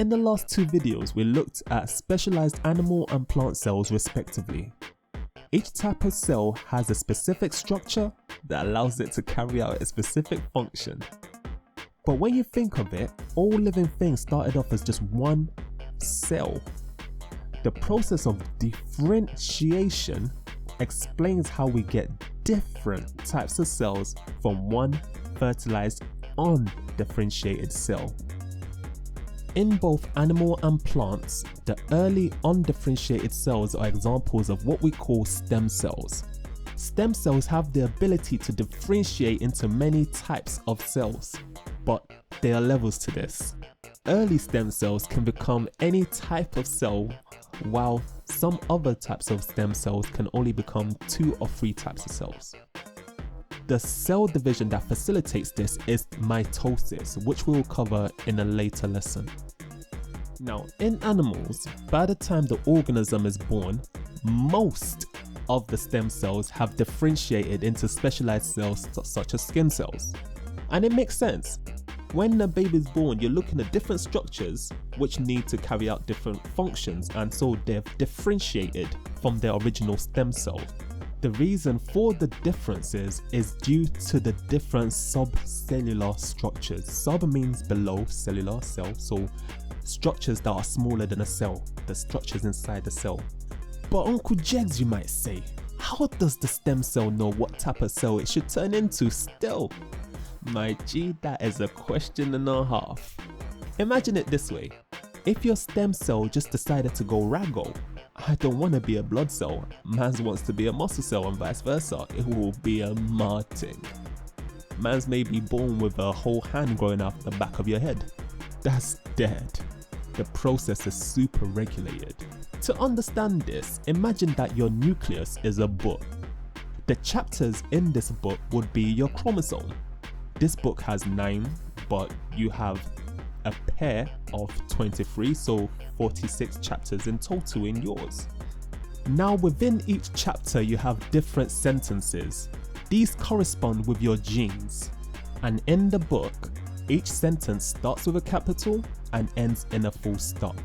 In the last two videos, we looked at specialized animal and plant cells respectively. Each type of cell has a specific structure that allows it to carry out a specific function. But when you think of it, all living things started off as just one cell. The process of differentiation explains how we get different types of cells from one fertilized, undifferentiated cell. In both animal and plants, the early undifferentiated cells are examples of what we call stem cells. Stem cells have the ability to differentiate into many types of cells, but there are levels to this. Early stem cells can become any type of cell, while some other types of stem cells can only become 2 or 3 types of cells. The cell division that facilitates this is mitosis, which we will cover in a later lesson. Now, in animals, by the time the organism is born, most of the stem cells have differentiated into specialized cells such as skin cells. And it makes sense. When a baby is born, you're looking at different structures which need to carry out different functions, and so they've differentiated from their original stem cell. The reason for the differences is due to the different subcellular structures. Sub means below, cellular, cell, so structures that are smaller than a cell, the structures inside the cell. But Uncle Jegs, you might say, how does the stem cell know what type of cell it should turn into still? My G, that is a question and a half. Imagine it this way. If your stem cell just decided to go raggo, I don't want to be a blood cell, man's wants to be a muscle cell, and vice versa, it will be a marting. Man's may be born with a whole hand growing out the back of your head. That's dead. The process is super regulated. To understand this, imagine that your nucleus is a book. The chapters in this book would be your chromosome. This book has 9, but you have a pair of 23, so 46 chapters in total in yours. Now within each chapter you have different sentences. These correspond with your genes, and in the book each sentence starts with a capital and ends in a full stop.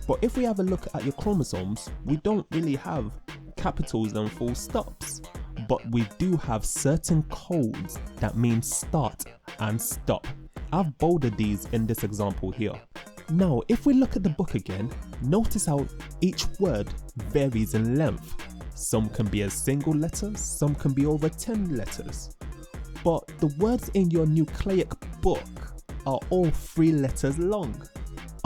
But if we have a look at your chromosomes, we don't really have capitals and full stops, but we do have certain codes that mean start and stop. I've bolded these in this example here. Now, if we look at the book again, notice how each word varies in length. Some can be a single letter, some can be over 10 letters. But the words in your nucleic book are all 3 letters long.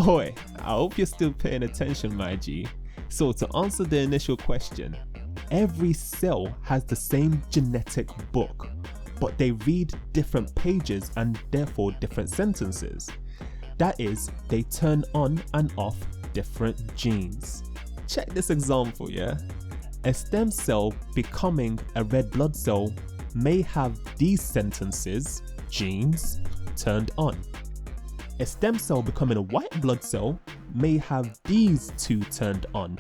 Oi, I hope you're still paying attention, my G. So to answer the initial question, every cell has the same genetic book, but they read different pages and therefore different sentences. That is, they turn on and off different genes. Check this example, yeah? A stem cell becoming a red blood cell may have these sentences, genes, turned on. A stem cell becoming a white blood cell may have these 2 turned on.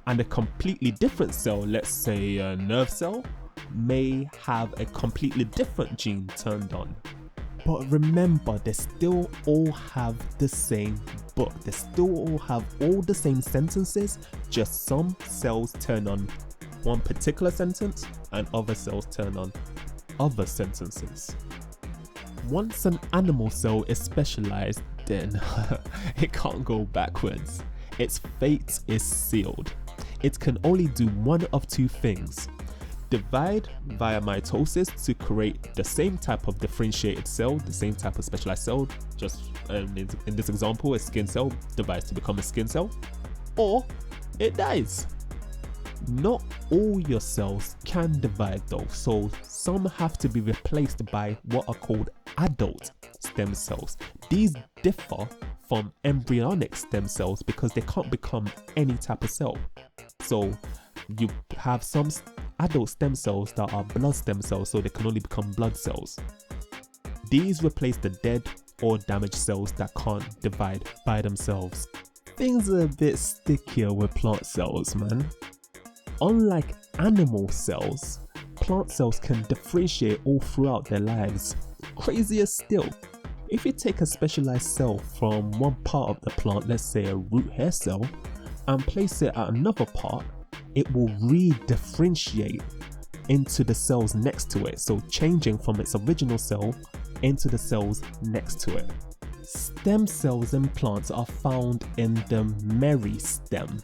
And a completely different cell, let's say a nerve cell, may have a completely different gene turned on. But remember, they still all have the same book. They still all have all the same sentences, just some cells turn on one particular sentence and other cells turn on other sentences. Once an animal cell is specialized, then it can't go backwards. Its fate is sealed. It can only do one of 2 things: divide via mitosis to create the same type of differentiated cell, the same type of specialized cell, just in this example, a skin cell divides to become a skin cell, or it dies. Not all your cells can divide though, so some have to be replaced by what are called adult stem cells. These differ from embryonic stem cells because they can't become any type of cell. So you have some adult stem cells that are blood stem cells, so they can only become blood cells. These replace the dead or damaged cells that can't divide by themselves. Things are a bit stickier with plant cells, man. Unlike animal cells, plant cells can differentiate all throughout their lives. Crazier still, If you take a specialized cell from one part of the plant, let's say a root hair cell, and place it at another part, it will re-differentiate into the cells next to it, so changing from its original cell into the cells next to it. Stem cells in plants are found in the meristem.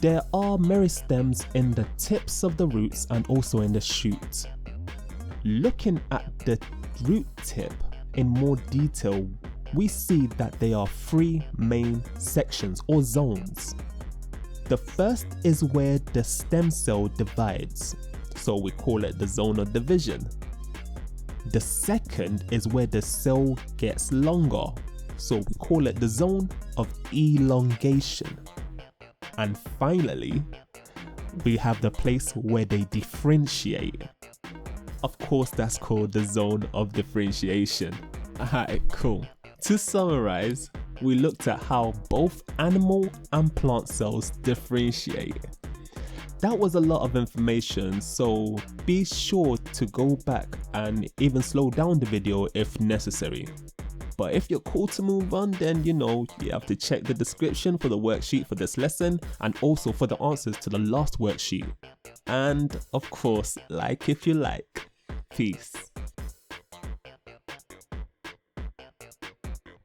There are meristems in the tips of the roots and also in the shoot. Looking at the root tip in more detail, we see that there are three main sections or zones. The first is where the stem cell divides, so we call it the zone of division. The second is where the cell gets longer, so we call it the zone of elongation. And finally, we have the place where they differentiate. Of course, that's called the zone of differentiation. Alright, cool. To summarize, we looked at how both animal and plant cells differentiate. That was a lot of information, so be sure to go back and even slow down the video if necessary. But if you're cool to move on, then you have to check the description for the worksheet for this lesson and also for the answers to the last worksheet. And of course, like if you like. Peace.